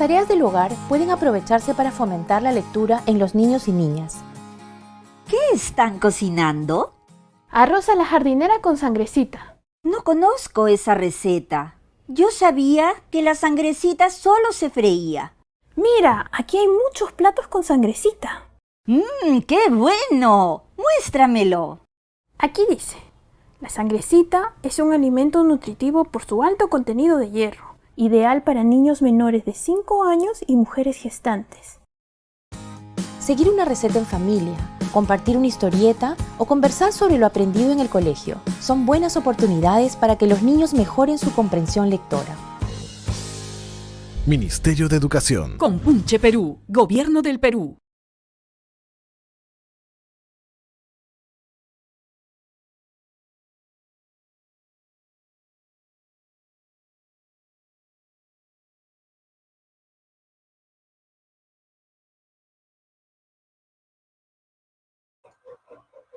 tareas del hogar pueden aprovecharse para fomentar la lectura en los niños y niñas. ¿Qué están cocinando? Arroz a la jardinera con sangrecita. No conozco esa receta. Yo sabía que la sangrecita solo se freía. Mira, aquí hay muchos platos con sangrecita. ¡Qué bueno! ¡Muéstramelo! Aquí dice, la sangrecita es un alimento nutritivo por su alto contenido de hierro, ideal para niños menores de 5 años y mujeres gestantes. Seguir una receta en familia, compartir una historieta o conversar sobre lo aprendido en el colegio son buenas oportunidades para que los niños mejoren su comprensión lectora. Ministerio de Educación. Compunche Perú, Gobierno del Perú.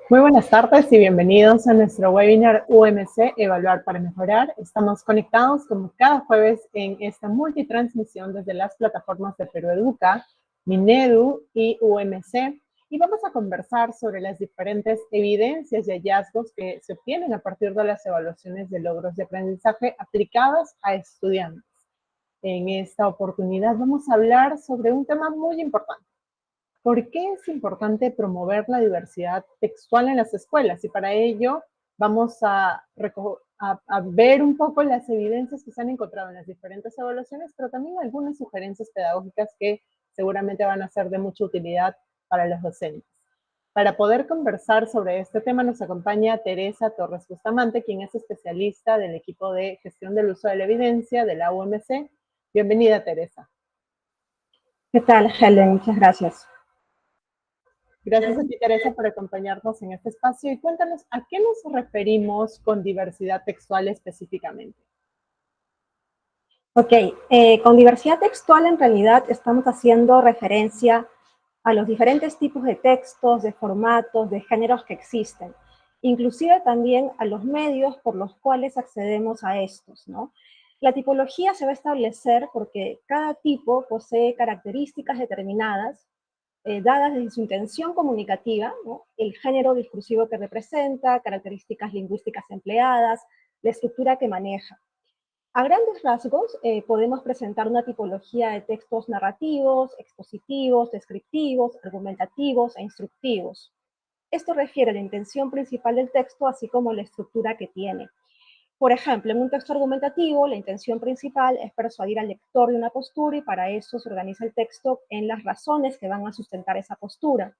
Muy buenas tardes y bienvenidos a nuestro webinar UMC Evaluar para Mejorar. Estamos conectados como cada jueves en esta multitransmisión desde las plataformas de Perú Educa, Minedu y UMC. Y vamos a conversar sobre las diferentes evidencias y hallazgos que se obtienen a partir de las evaluaciones de logros de aprendizaje aplicadas a estudiantes. En esta oportunidad vamos a hablar sobre un tema muy importante. ¿Por qué es importante promover la diversidad textual en las escuelas? Y para ello vamos a ver un poco las evidencias que se han encontrado en las diferentes evaluaciones, pero también algunas sugerencias pedagógicas que seguramente van a ser de mucha utilidad para los docentes. Para poder conversar sobre este tema nos acompaña Teresa Torres Bustamante, quien es especialista del equipo de gestión del uso de la evidencia de la UMC. Bienvenida, Teresa. ¿Qué tal, Helen? Muchas gracias. Gracias a ti, Teresa, por acompañarnos en este espacio y cuéntanos a qué nos referimos con diversidad textual específicamente. Ok, con diversidad textual en realidad estamos haciendo referencia a los diferentes tipos de textos, de formatos, de géneros que existen, inclusive también a los medios por los cuales accedemos a estos, ¿no? La tipología se va a establecer porque cada tipo posee características determinadas dadas desde su intención comunicativa, ¿no? El género discursivo que representa, características lingüísticas empleadas, la estructura que maneja. A grandes rasgos, podemos presentar una tipología de textos narrativos, expositivos, descriptivos, argumentativos e instructivos. Esto refiere a la intención principal del texto, así como la estructura que tiene. Por ejemplo, en un texto argumentativo, la intención principal es persuadir al lector de una postura y para eso se organiza el texto en las razones que van a sustentar esa postura.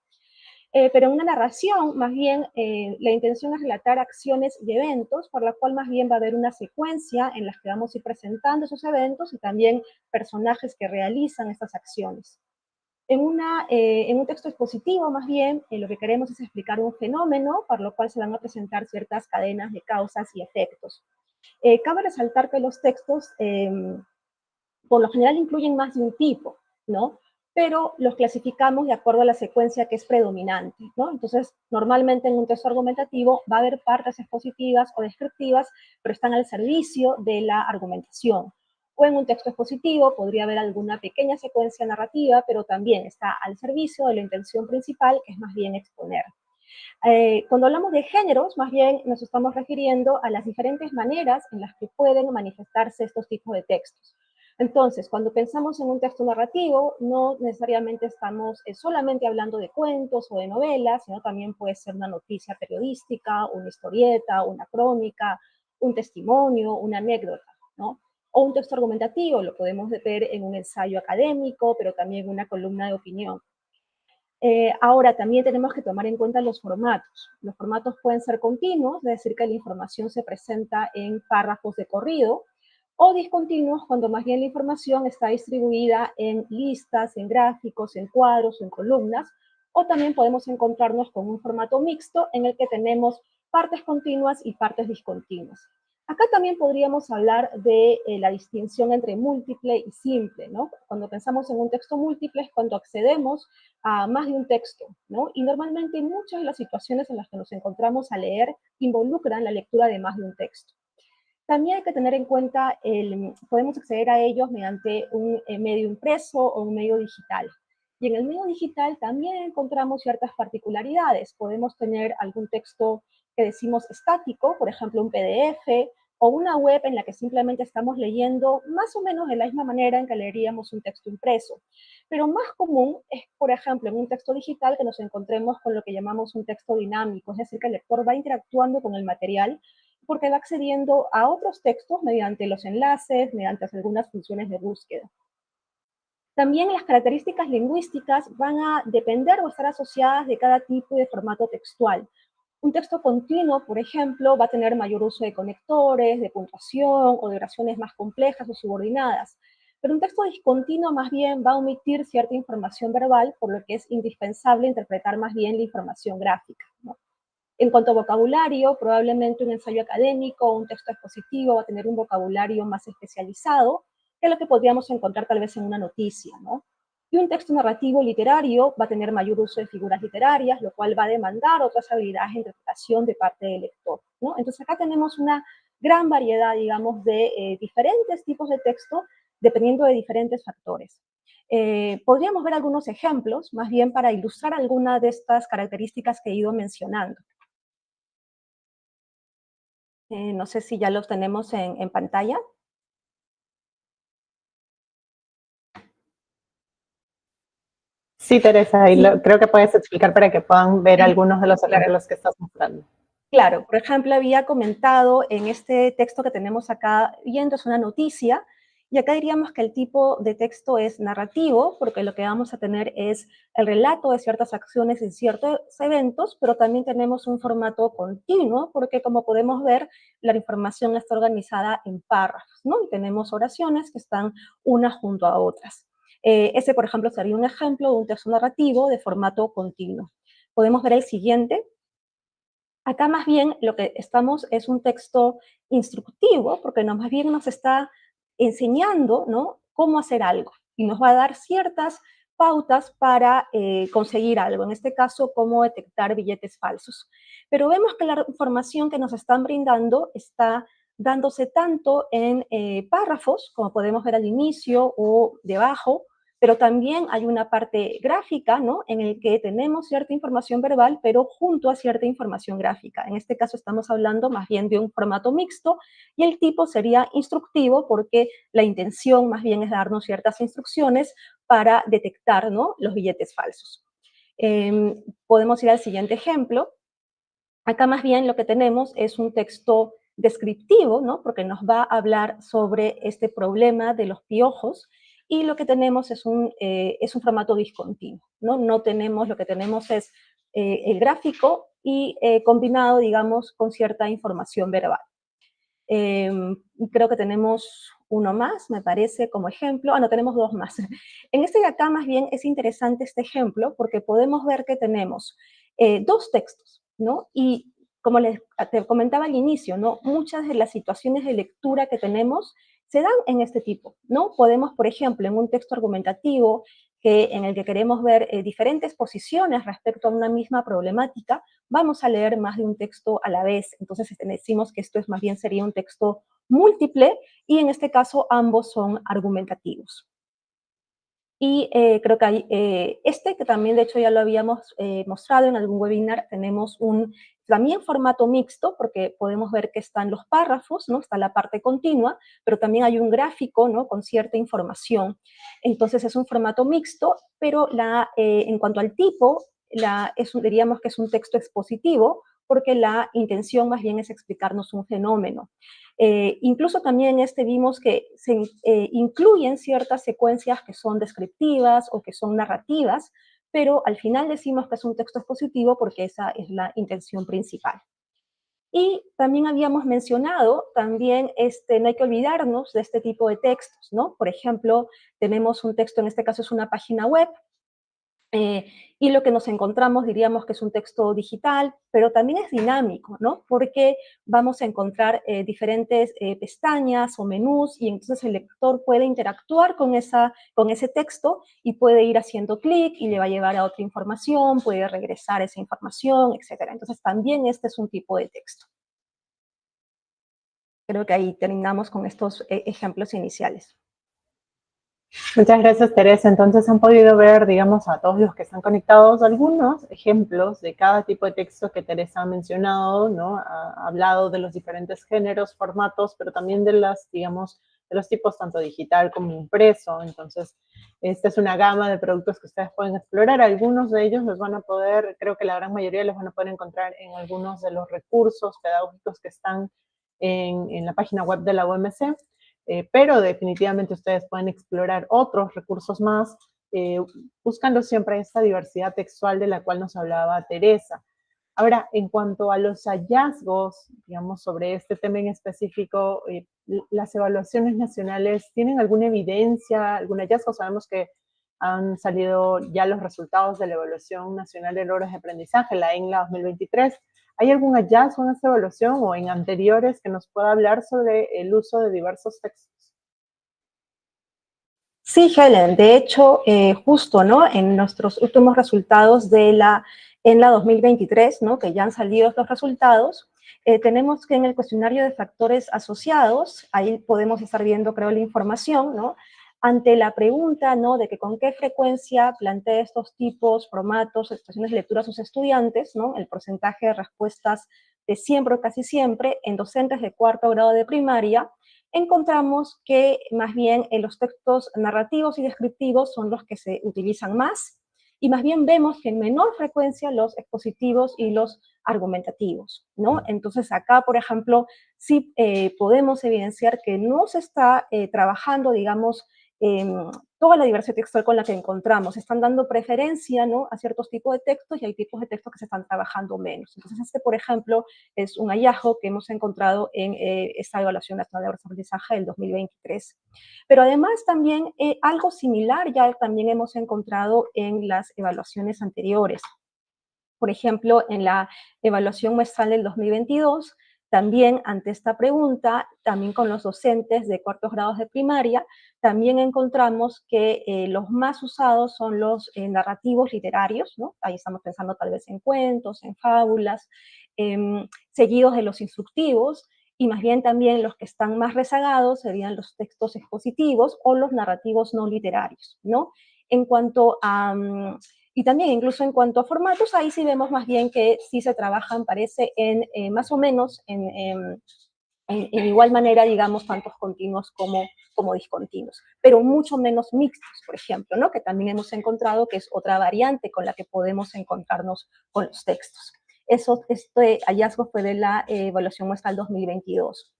Pero en una narración, más bien, la intención es relatar acciones y eventos, por la cual más bien va a haber una secuencia en las que vamos a ir presentando esos eventos y también personajes que realizan estas acciones. En un texto expositivo, más bien, lo que queremos es explicar un fenómeno, para lo cual se van a presentar ciertas cadenas de causas y efectos. Cabe resaltar que los textos, por lo general, incluyen más de un tipo, ¿no? Pero los clasificamos de acuerdo a la secuencia que es predominante, ¿no? Entonces, normalmente en un texto argumentativo va a haber partes expositivas o descriptivas, pero están al servicio de la argumentación. O en un texto expositivo podría haber alguna pequeña secuencia narrativa, pero también está al servicio de la intención principal, que es más bien exponer. Cuando hablamos de géneros, más bien nos estamos refiriendo a las diferentes maneras en las que pueden manifestarse estos tipos de textos. Entonces, cuando pensamos en un texto narrativo, no necesariamente estamos solamente hablando de cuentos o de novelas, sino también puede ser una noticia periodística, una historieta, una crónica, un testimonio, una anécdota, ¿no? O un texto argumentativo, lo podemos ver en un ensayo académico, pero también en una columna de opinión. Ahora, también tenemos que tomar en cuenta los formatos. Los formatos pueden ser continuos, es decir, que la información se presenta en párrafos de corrido, o discontinuos, cuando más bien la información está distribuida en listas, en gráficos, en cuadros o en columnas, o también podemos encontrarnos con un formato mixto en el que tenemos partes continuas y partes discontinuas. Acá también podríamos hablar de la distinción entre múltiple y simple, ¿no? Cuando pensamos en un texto múltiple es cuando accedemos a más de un texto, ¿no? Y normalmente muchas de las situaciones en las que nos encontramos a leer involucran la lectura de más de un texto. También hay que tener en cuenta, podemos acceder a ellos mediante un medio impreso o un medio digital. Y en el medio digital también encontramos ciertas particularidades. Podemos tener algún texto que decimos estático, por ejemplo, un PDF, o una web en la que simplemente estamos leyendo más o menos de la misma manera en que leeríamos un texto impreso. Pero más común es, por ejemplo, en un texto digital que nos encontremos con lo que llamamos un texto dinámico, es decir, que el lector va interactuando con el material porque va accediendo a otros textos mediante los enlaces, mediante algunas funciones de búsqueda. También las características lingüísticas van a depender o estar asociadas de cada tipo de formato textual. Un texto continuo, por ejemplo, va a tener mayor uso de conectores, de puntuación o de oraciones más complejas o subordinadas. Pero un texto discontinuo más bien va a omitir cierta información verbal, por lo que es indispensable interpretar más bien la información gráfica, ¿no? En cuanto a vocabulario, probablemente un ensayo académico o un texto expositivo va a tener un vocabulario más especializado que lo que podríamos encontrar tal vez en una noticia, ¿no? Y un texto narrativo literario va a tener mayor uso de figuras literarias, lo cual va a demandar otras habilidades de interpretación de parte del lector, ¿no? Entonces acá tenemos una gran variedad, digamos, de diferentes tipos de texto dependiendo de diferentes factores. Podríamos ver algunos ejemplos, más bien para ilustrar algunas de estas características que he ido mencionando. No sé si ya los tenemos en pantalla. Sí, Teresa, y Sí, creo que puedes explicar para que puedan ver algunos de los claro. ejemplos que estás mostrando. Claro, por ejemplo, había comentado en este texto que tenemos acá viendo, es una noticia, y acá diríamos que el tipo de texto es narrativo, porque lo que vamos a tener es el relato de ciertas acciones en ciertos eventos, pero también tenemos un formato continuo, porque como podemos ver, la información está organizada en párrafos, ¿no? Y tenemos oraciones que están unas junto a otras. Ese, por ejemplo, sería un ejemplo de un texto narrativo de formato continuo. Podemos ver el siguiente. Acá más bien lo que estamos es un texto instructivo, porque más bien nos está enseñando, ¿no?, cómo hacer algo y nos va a dar ciertas pautas para conseguir algo, en este caso, cómo detectar billetes falsos. Pero vemos que la información que nos están brindando está dándose tanto en párrafos, como podemos ver al inicio o debajo, pero también hay una parte gráfica, ¿no?, en el que tenemos cierta información verbal, pero junto a cierta información gráfica. En este caso estamos hablando más bien de un formato mixto y el tipo sería instructivo porque la intención más bien es darnos ciertas instrucciones para detectar, ¿no?, los billetes falsos. Podemos ir al siguiente ejemplo. Acá más bien lo que tenemos es un texto descriptivo, ¿no?, porque nos va a hablar sobre este problema de los piojos, y lo que tenemos es un formato discontinuo, ¿no? No tenemos, lo que tenemos es el gráfico y combinado, digamos, con cierta información verbal. Creo que tenemos uno más, me parece, como ejemplo. Ah, no, tenemos dos más. En este de acá, más bien, es interesante este ejemplo porque podemos ver que tenemos dos textos, ¿no? Y como les te comentaba al inicio, ¿no?, muchas de las situaciones de lectura que tenemos se dan en este tipo, ¿no? Podemos, por ejemplo, en un texto argumentativo en el que queremos ver diferentes posiciones respecto a una misma problemática, vamos a leer más de un texto a la vez. Entonces decimos que esto es más bien sería un texto múltiple y en este caso ambos son argumentativos. Y creo que hay que también de hecho ya lo habíamos mostrado en algún webinar, tenemos un también formato mixto, porque podemos ver que están los párrafos, ¿no?, está la parte continua, pero también hay un gráfico, ¿no?, con cierta información. Entonces es un formato mixto, pero en cuanto al tipo, diríamos que es un texto expositivo, porque la intención más bien es explicarnos un fenómeno. Incluso también en vimos que se incluyen ciertas secuencias que son descriptivas o que son narrativas, pero al final decimos que es un texto expositivo porque esa es la intención principal. Y también habíamos mencionado, también no hay que olvidarnos de este tipo de textos, ¿no? Por ejemplo, tenemos un texto, en este caso es una página web, y lo que nos encontramos diríamos que es un texto digital, pero también es dinámico, ¿no? Porque vamos a encontrar diferentes pestañas o menús y entonces el lector puede interactuar con ese texto y puede ir haciendo clic y le va a llevar a otra información, puede regresar esa información, etc. Entonces también este es un tipo de texto. Creo que ahí terminamos con estos ejemplos iniciales. Muchas gracias, Teresa. Entonces han podido ver, digamos, a todos los que están conectados, algunos ejemplos de cada tipo de texto que Teresa ha mencionado, ¿no? Ha hablado de los diferentes géneros, formatos, pero también de las, digamos, de los tipos tanto digital como impreso. Entonces, esta es una gama de productos que ustedes pueden explorar. Algunos de ellos los van a poder, creo que la gran mayoría los van a poder encontrar en algunos de los recursos pedagógicos que están en la página web de la UMC. Pero definitivamente ustedes pueden explorar otros recursos más, buscando siempre esta diversidad textual de la cual nos hablaba Teresa. Ahora, en cuanto a los hallazgos, digamos, sobre este tema en específico, las evaluaciones nacionales, ¿tienen alguna evidencia, algún hallazgo? Sabemos que han salido ya los resultados de la Evaluación Nacional de Logros de Aprendizaje, la ENLA 2023. ¿Hay algún hallazgo en esta evaluación o en anteriores que nos pueda hablar sobre el uso de diversos textos? Sí, Helen, de hecho, justo, ¿no? En nuestros últimos resultados en la 2023, ¿no? Que ya han salido los resultados, tenemos que en el cuestionario de factores asociados, ahí podemos estar viendo, creo, la información, ¿no? Ante la pregunta, ¿no? De que con qué frecuencia plantea estos tipos, formatos, expresiones de lectura a sus estudiantes, ¿no? El porcentaje de respuestas de siempre o casi siempre en docentes de cuarto grado de primaria, encontramos que más bien en los textos narrativos y descriptivos son los que se utilizan más, y más bien vemos que en menor frecuencia los expositivos y los argumentativos, ¿no? Entonces acá, por ejemplo, sí podemos evidenciar que no se está trabajando, digamos, toda la diversidad textual con la que encontramos. Están dando preferencia, ¿no? A ciertos tipos de textos y hay tipos de textos que se están trabajando menos. Entonces este, por ejemplo, es un hallazgo que hemos encontrado en esta Evaluación Nacional de Aprendizaje del 2023. Pero además también algo similar ya también hemos encontrado en las evaluaciones anteriores. Por ejemplo, en la evaluación muestral del 2022, también ante esta pregunta, también con los docentes de cuartos grados de primaria, también encontramos que los más usados son los narrativos literarios, ¿no? Ahí estamos pensando tal vez en cuentos, en fábulas, seguidos de los instructivos, y más bien también los que están más rezagados serían los textos expositivos o los narrativos no literarios, ¿no? En cuanto a... y también incluso en cuanto a formatos, ahí sí vemos más bien que sí se trabajan, parece, en más o menos en igual manera, digamos, tantos continuos como discontinuos, pero mucho menos mixtos, por ejemplo, ¿no? Que también hemos encontrado que es otra variante con la que podemos encontrarnos con los textos. Este hallazgo fue de la evaluación muestral 2022.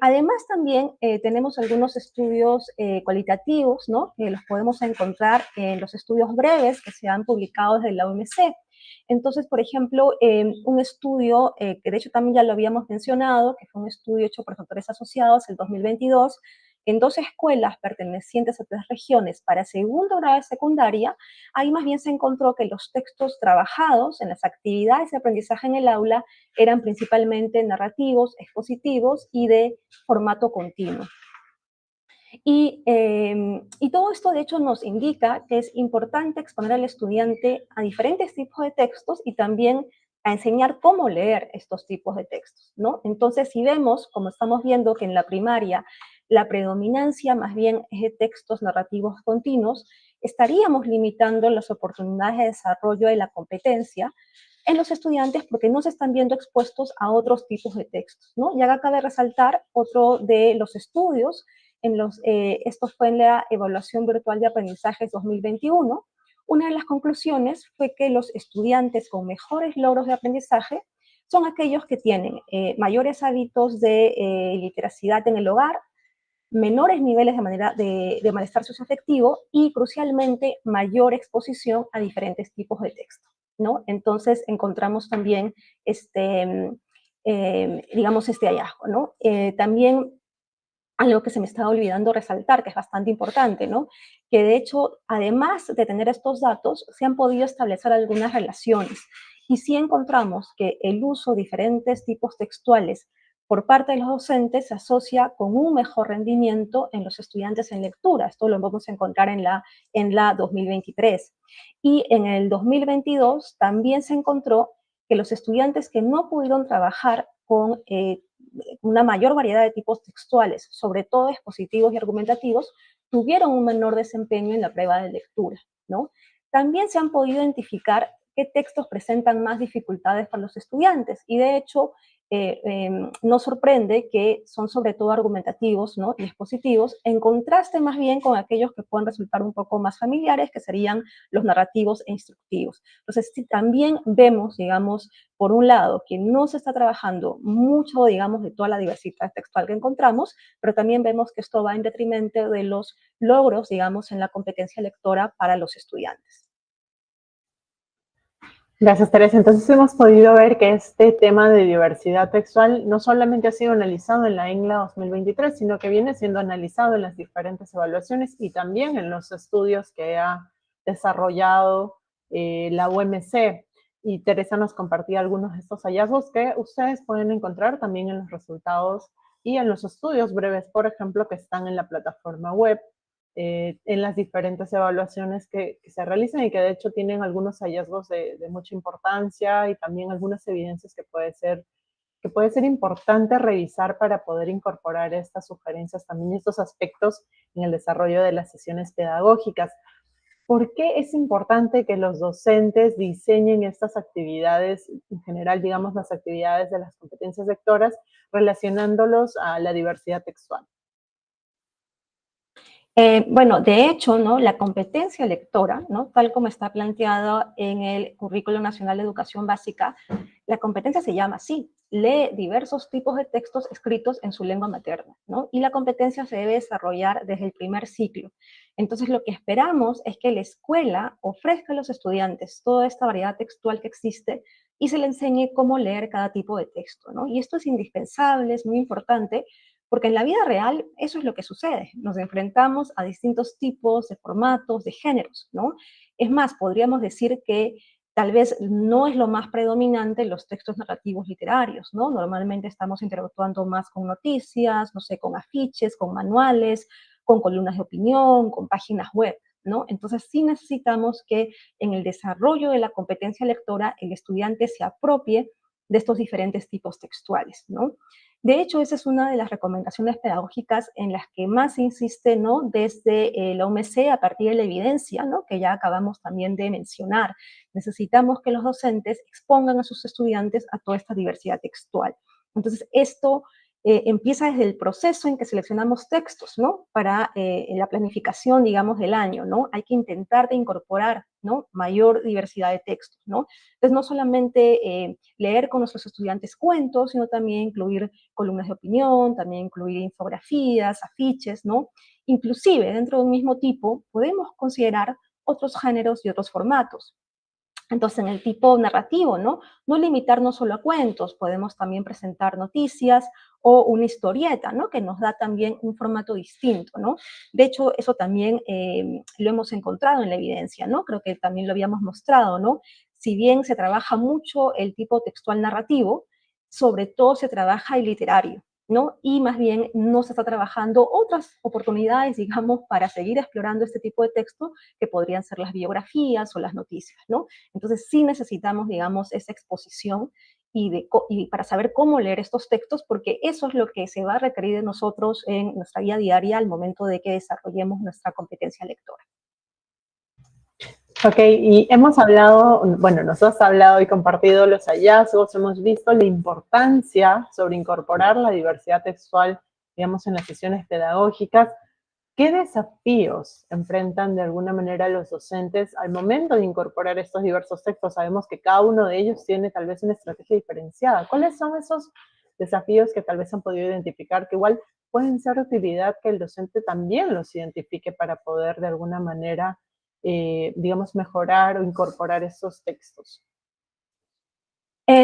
Además, también tenemos algunos estudios cualitativos, ¿no? Que los podemos encontrar en los estudios breves que se han publicado desde la OMC. Entonces, por ejemplo, un estudio, que de hecho también ya lo habíamos mencionado, que fue un estudio hecho por factores asociados el 2022, en 2 escuelas pertenecientes a 3 regiones para segundo grado de secundaria, ahí más bien se encontró que los textos trabajados en las actividades de aprendizaje en el aula eran principalmente narrativos, expositivos y de formato continuo. Y todo esto, de hecho, nos indica que es importante exponer al estudiante a diferentes tipos de textos y también a enseñar cómo leer estos tipos de textos, ¿no? Entonces, si vemos, como estamos viendo, que en la primaria la predominancia más bien es de textos narrativos continuos, estaríamos limitando las oportunidades de desarrollo de la competencia en los estudiantes porque no se están viendo expuestos a otros tipos de textos, ¿no? Y acá cabe resaltar otro de los estudios esto fue en la Evaluación Virtual de Aprendizajes 2021. Una de las conclusiones fue que los estudiantes con mejores logros de aprendizaje son aquellos que tienen mayores hábitos de literacidad en el hogar, menores niveles de malestar socioafectivo y, crucialmente, mayor exposición a diferentes tipos de texto, ¿no? Entonces, encontramos también digamos, este hallazgo, ¿no? También algo que se me estaba olvidando resaltar, que es bastante importante, ¿no? Que de hecho, además de tener estos datos, se han podido establecer algunas relaciones. Y sí encontramos que el uso de diferentes tipos textuales por parte de los docentes se asocia con un mejor rendimiento en los estudiantes en lectura. Esto lo vamos a encontrar en la 2023. Y en el 2022 también se encontró que los estudiantes que no pudieron trabajar con una mayor variedad de tipos textuales, sobre todo expositivos y argumentativos, tuvieron un menor desempeño en la prueba de lectura, ¿no? También se han podido identificar qué textos presentan más dificultades para los estudiantes y de hecho no sorprende que son sobre todo argumentativos, ¿no? Y expositivos, en contraste más bien con aquellos que pueden resultar un poco más familiares, que serían los narrativos e instructivos. Entonces, sí, también vemos, digamos, por un lado, que no se está trabajando mucho, digamos, de toda la diversidad textual que encontramos, pero también vemos que esto va en detrimento de los logros, digamos, en la competencia lectora para los estudiantes. Gracias, Teresa. Entonces hemos podido ver que este tema de diversidad textual no solamente ha sido analizado en la ENGLA 2023, sino que viene siendo analizado en las diferentes evaluaciones y también en los estudios que ha desarrollado la UMC. Y Teresa nos compartía algunos de estos hallazgos que ustedes pueden encontrar también en los resultados y en los estudios breves, por ejemplo, que están en la plataforma web, en las diferentes evaluaciones que se realizan y que de hecho tienen algunos hallazgos de mucha importancia y también algunas evidencias que puede ser importante revisar para poder incorporar estas sugerencias, también estos aspectos en el desarrollo de las sesiones pedagógicas. ¿Por qué es importante que los docentes diseñen estas actividades, en general, digamos, las actividades de las competencias lectoras, relacionándolos a la diversidad textual? Bueno, de hecho, ¿no? La competencia lectora, ¿no? Tal como está planteada en el Currículo Nacional de Educación Básica, la competencia se llama así, lee diversos tipos de textos escritos en su lengua materna, ¿no? Y la competencia se debe desarrollar desde el primer ciclo. Entonces, lo que esperamos es que la escuela ofrezca a los estudiantes toda esta variedad textual que existe y se le enseñe cómo leer cada tipo de texto, ¿no? Y esto es indispensable, es muy importante, porque en la vida real eso es lo que sucede. Nos enfrentamos a distintos tipos de formatos, de géneros, ¿no? Es más, podríamos decir que tal vez no es lo más predominante los textos narrativos literarios, ¿no? Normalmente estamos interactuando más con noticias, no sé, con afiches, con manuales, con columnas de opinión, con páginas web, ¿no? Entonces sí necesitamos que en el desarrollo de la competencia lectora el estudiante se apropie de estos diferentes tipos textuales, ¿no? De hecho, esa es una de las recomendaciones pedagógicas en las que más se insiste, ¿no? Desde la OMC a partir de la evidencia, ¿no? Que ya acabamos también de mencionar. Necesitamos que los docentes expongan a sus estudiantes a toda esta diversidad textual. Entonces, esto empieza desde el proceso en que seleccionamos textos, ¿no? Para la planificación, digamos, del año, ¿no? Hay que intentar de incorporar, ¿no? Mayor diversidad de textos, ¿no? Entonces, no solamente leer con nuestros estudiantes cuentos, sino también incluir columnas de opinión, también incluir infografías, afiches, ¿no? Inclusive, dentro de un mismo tipo, podemos considerar otros géneros y otros formatos. Entonces, en el tipo narrativo, ¿no? No limitarnos solo a cuentos, podemos también presentar noticias o una historieta, ¿no? Que nos da también un formato distinto, ¿no? De hecho, eso también lo hemos encontrado en la evidencia, ¿no? Creo que también lo habíamos mostrado, ¿no? Si bien se trabaja mucho el tipo textual narrativo, sobre todo se trabaja el literario, ¿no? Y más bien no se está trabajando otras oportunidades, digamos, para seguir explorando este tipo de texto que podrían ser las biografías o las noticias, ¿no? Entonces sí necesitamos, digamos, esa exposición y para saber cómo leer estos textos, porque eso es lo que se va a requerir de nosotros en nuestra vida diaria al momento de que desarrollemos nuestra competencia lectora. Ok, y hemos hablado, bueno, nos has hablado y compartido los hallazgos, hemos visto la importancia sobre incorporar la diversidad textual, digamos, en las sesiones pedagógicas. ¿Qué desafíos enfrentan de alguna manera los docentes al momento de incorporar estos diversos textos? Sabemos que cada uno de ellos tiene tal vez una estrategia diferenciada. ¿Cuáles son esos desafíos que tal vez han podido identificar que igual pueden ser de utilidad que el docente también los identifique para poder de alguna manera digamos, mejorar o incorporar esos textos?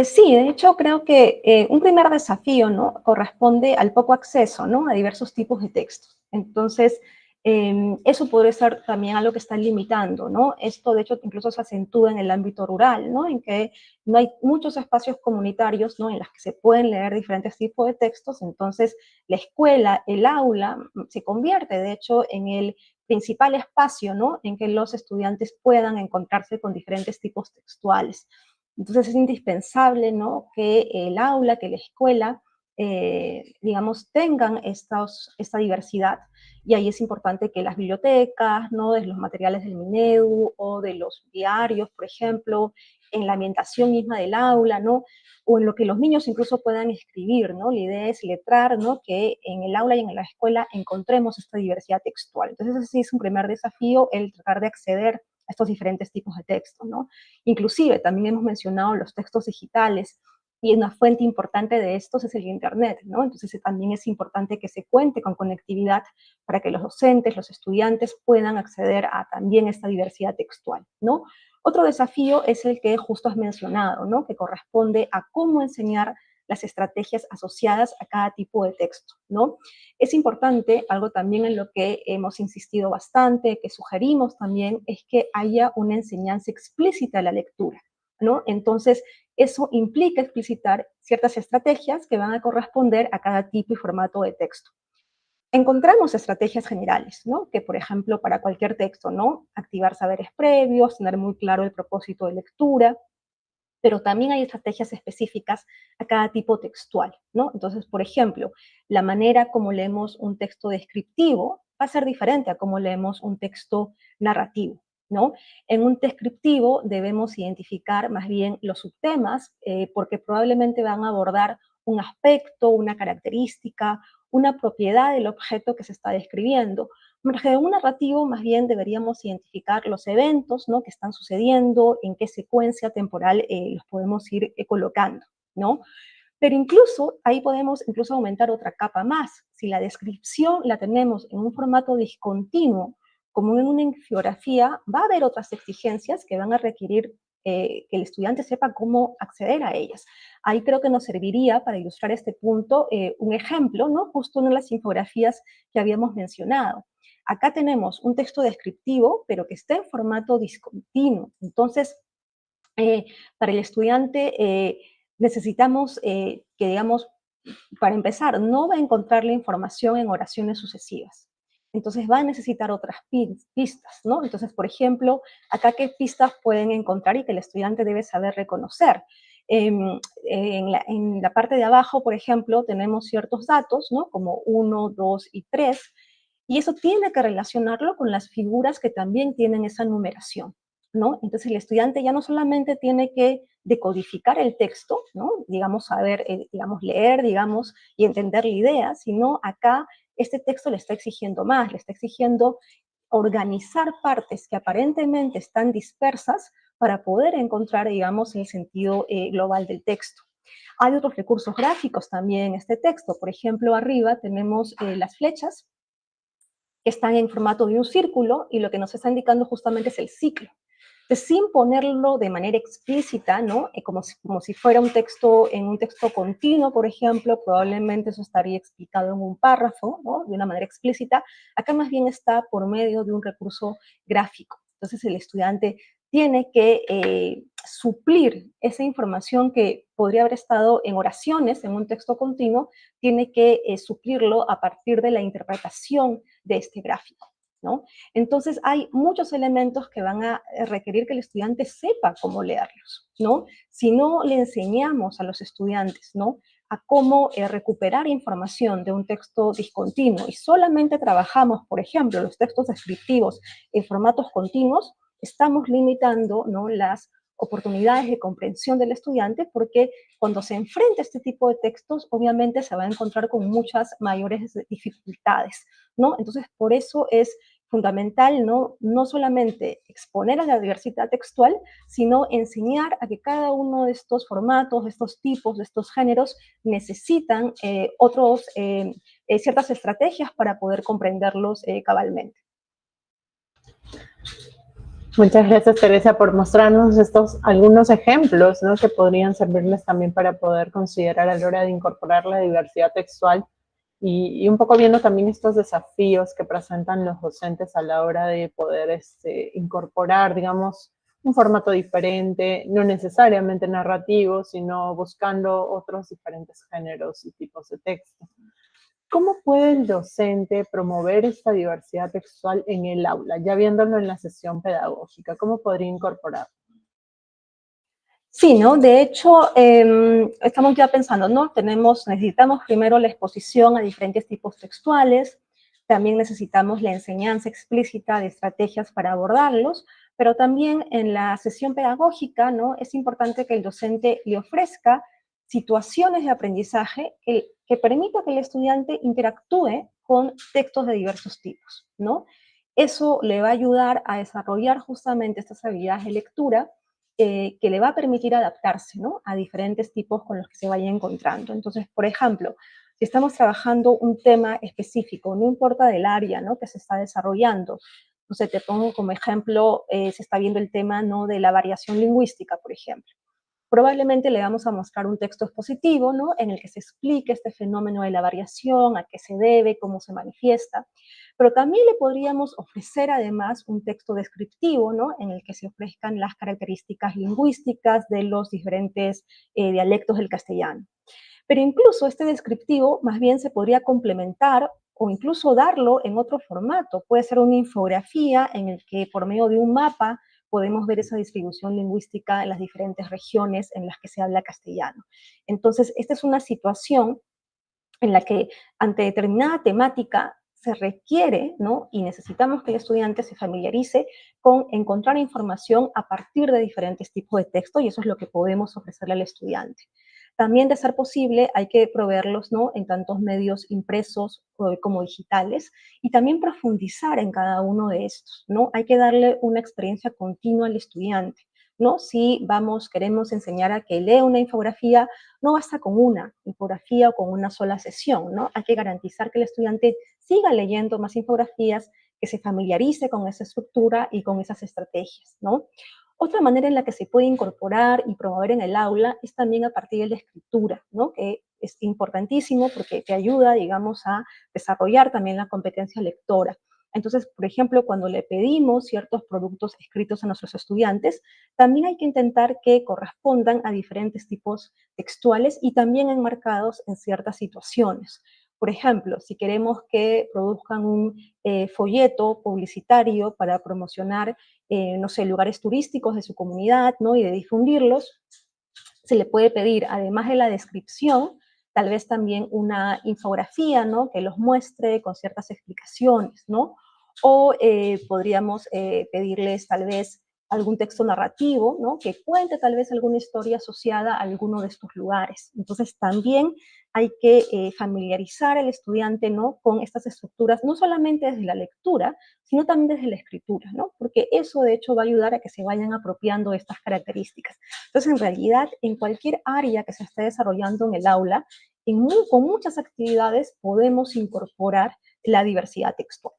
Sí, de hecho creo que un primer desafío, ¿no? Corresponde al poco acceso, ¿no? A diversos tipos de textos. Entonces, eso podría ser también algo que está limitando, ¿no? Esto, de hecho, incluso se acentúa en el ámbito rural, ¿no? En que no hay muchos espacios comunitarios, ¿no? En los que se pueden leer diferentes tipos de textos. Entonces, la escuela, el aula, se convierte, de hecho, en el principal espacio, ¿no? En que los estudiantes puedan encontrarse con diferentes tipos textuales. Entonces es indispensable, ¿no? Que el aula, que la escuela digamos, tengan esta diversidad. Y ahí es importante que las bibliotecas, ¿no? De los materiales del Minedu o de los diarios, por ejemplo, en la ambientación misma del aula, ¿no? O en lo que los niños incluso puedan escribir, ¿no? La idea es letrar, ¿no? Que en el aula y en la escuela encontremos esta diversidad textual. Entonces, ese sí es un primer desafío, el tratar de acceder a estos diferentes tipos de textos, ¿no? Inclusive, también hemos mencionado los textos digitales, y una fuente importante de estos es el Internet, ¿no? Entonces, también es importante que se cuente con conectividad para que los docentes, los estudiantes puedan acceder a también esta diversidad textual, ¿no? Otro desafío es el que justo has mencionado, ¿no? Que corresponde a cómo enseñar las estrategias asociadas a cada tipo de texto, ¿no? Es importante, algo también en lo que hemos insistido bastante, que sugerimos también, es que haya una enseñanza explícita de la lectura, ¿no? Entonces, eso implica explicitar ciertas estrategias que van a corresponder a cada tipo y formato de texto. Encontramos estrategias generales, ¿no? Que, por ejemplo, para cualquier texto, ¿no? Activar saberes previos, tener muy claro el propósito de lectura, pero también hay estrategias específicas a cada tipo textual, ¿no? Entonces, por ejemplo, la manera como leemos un texto descriptivo va a ser diferente a cómo leemos un texto narrativo, ¿no? En un descriptivo debemos identificar más bien los subtemas, porque probablemente van a abordar un aspecto, una característica, una propiedad del objeto que se está describiendo. En un narrativo más bien deberíamos identificar los eventos, ¿no? Que están sucediendo, en qué secuencia temporal los podemos ir colocando, ¿no? Pero incluso ahí podemos incluso aumentar otra capa más. Si la descripción la tenemos en un formato discontinuo, como en una infografía, va a haber otras exigencias que van a requerir que el estudiante sepa cómo acceder a ellas. Ahí creo que nos serviría para ilustrar este punto un ejemplo, ¿no? Justo una de las infografías que habíamos mencionado. Acá tenemos un texto descriptivo, pero que está en formato discontinuo. Entonces, para el estudiante necesitamos que, digamos, para empezar, no va a encontrar la información en oraciones sucesivas. Entonces va a necesitar otras pistas, ¿no? Entonces, por ejemplo, acá qué pistas pueden encontrar y que el estudiante debe saber reconocer. En la parte de abajo, por ejemplo, tenemos ciertos datos, ¿no? Como 1, 2 y 3, y eso tiene que relacionarlo con las figuras que también tienen esa numeración, ¿no? Entonces el estudiante ya no solamente tiene que decodificar el texto, ¿no? Digamos, saber, digamos, leer, digamos, y entender la idea, sino acá este texto le está exigiendo más, le está exigiendo organizar partes que aparentemente están dispersas para poder encontrar, digamos, el sentido global del texto. Hay otros recursos gráficos también en este texto. Por ejemplo, arriba tenemos las flechas que están en formato de un círculo y lo que nos está indicando justamente es el ciclo. Entonces, sin ponerlo de manera explícita, ¿no? Como si fuera un texto, en un texto continuo, por ejemplo, probablemente eso estaría explicado en un párrafo, ¿no? De una manera explícita. Acá más bien está por medio de un recurso gráfico. Entonces, el estudiante tiene que suplir esa información que podría haber estado en oraciones, en un texto continuo, tiene que suplirlo a partir de la interpretación de este gráfico, ¿no? Entonces hay muchos elementos que van a requerir que el estudiante sepa cómo leerlos, ¿no? Si no le enseñamos a los estudiantes, ¿no? A cómo recuperar información de un texto discontinuo y solamente trabajamos, por ejemplo, los textos descriptivos en formatos continuos, estamos limitando, ¿no? Las oportunidades de comprensión del estudiante, porque cuando se enfrenta a este tipo de textos, obviamente se va a encontrar con muchas mayores dificultades, ¿no? Entonces, por eso es fundamental, ¿no? No solamente exponer a la diversidad textual, sino enseñar a que cada uno de estos formatos, de estos tipos, de estos géneros, necesitan ciertas estrategias para poder comprenderlos cabalmente. Muchas gracias, Teresa, por mostrarnos estos algunos ejemplos, ¿no? Que podrían servirles también para poder considerar a la hora de incorporar la diversidad textual y un poco viendo también estos desafíos que presentan los docentes a la hora de poder incorporar, digamos, un formato diferente, no necesariamente narrativo, sino buscando otros diferentes géneros y tipos de texto. ¿Cómo puede el docente promover esta diversidad textual en el aula, ya viéndolo en la sesión pedagógica? ¿Cómo podría incorporarlo? Sí, ¿no? De hecho, estamos ya pensando, ¿no? Necesitamos primero la exposición a diferentes tipos textuales, también necesitamos la enseñanza explícita de estrategias para abordarlos, pero también en la sesión pedagógica, ¿no? Es importante que el docente le ofrezca situaciones de aprendizaje que permita que el estudiante interactúe con textos de diversos tipos, ¿no? Eso le va a ayudar a desarrollar justamente estas habilidades de lectura que le va a permitir adaptarse, ¿no? A diferentes tipos con los que se vaya encontrando. Entonces, por ejemplo, si estamos trabajando un tema específico, no importa del área, ¿no? Que se está desarrollando. No sé, te pongo como ejemplo, se está viendo el tema, ¿no? De la variación lingüística, por ejemplo. Probablemente le vamos a mostrar un texto expositivo, ¿no? En el que se explique este fenómeno de la variación, a qué se debe, cómo se manifiesta, pero también le podríamos ofrecer además un texto descriptivo, ¿no? En el que se ofrezcan las características lingüísticas de los diferentes dialectos del castellano. Pero incluso este descriptivo más bien se podría complementar o incluso darlo en otro formato. Puede ser una infografía en el que por medio de un mapa podemos ver esa distribución lingüística en las diferentes regiones en las que se habla castellano. Entonces, esta es una situación en la que ante determinada temática se requiere, ¿no? Y necesitamos que el estudiante se familiarice con encontrar información a partir de diferentes tipos de texto, y eso es lo que podemos ofrecerle al estudiante. También, de ser posible, hay que proveerlos, ¿no? En tantos medios impresos como digitales, y también profundizar en cada uno de estos, ¿no? Hay que darle una experiencia continua al estudiante, ¿no? Si queremos enseñar a que lea una infografía, no basta con una infografía o con una sola sesión, ¿no? Hay que garantizar que el estudiante siga leyendo más infografías, que se familiarice con esa estructura y con esas estrategias, ¿no? Otra manera en la que se puede incorporar y promover en el aula es también a partir de la escritura, ¿no? Que es importantísimo porque te ayuda, digamos, a desarrollar también la competencia lectora. Entonces, por ejemplo, cuando le pedimos ciertos productos escritos a nuestros estudiantes, también hay que intentar que correspondan a diferentes tipos textuales y también enmarcados en ciertas situaciones. Por ejemplo, si queremos que produzcan un folleto publicitario para promocionar, no sé, lugares turísticos de su comunidad, ¿no? Y de difundirlos, se le puede pedir, además de la descripción, tal vez también una infografía, ¿no? Que los muestre con ciertas explicaciones, ¿no? O podríamos pedirles tal vez algún texto narrativo, ¿no? Que cuente tal vez alguna historia asociada a alguno de estos lugares. Entonces también hay que familiarizar al estudiante, ¿no? Con estas estructuras, no solamente desde la lectura, sino también desde la escritura, ¿no? Porque eso de hecho va a ayudar a que se vayan apropiando de estas características. Entonces, en realidad, en cualquier área que se esté desarrollando en el aula, con muchas actividades podemos incorporar la diversidad textual.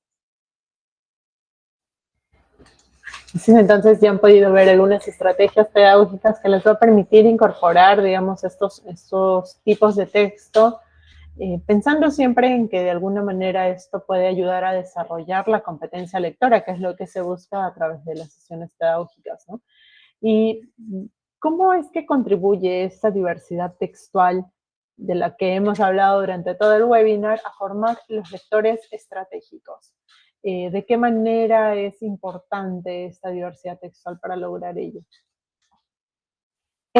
Sí, entonces ya han podido ver algunas estrategias pedagógicas que les va a permitir incorporar, digamos, estos tipos de texto, pensando siempre en que de alguna manera esto puede ayudar a desarrollar la competencia lectora, que es lo que se busca a través de las sesiones pedagógicas, ¿no? Y ¿cómo es que contribuye esta diversidad textual de la que hemos hablado durante todo el webinar a formar los lectores estratégicos? ¿De qué manera es importante esta diversidad textual para lograr ello?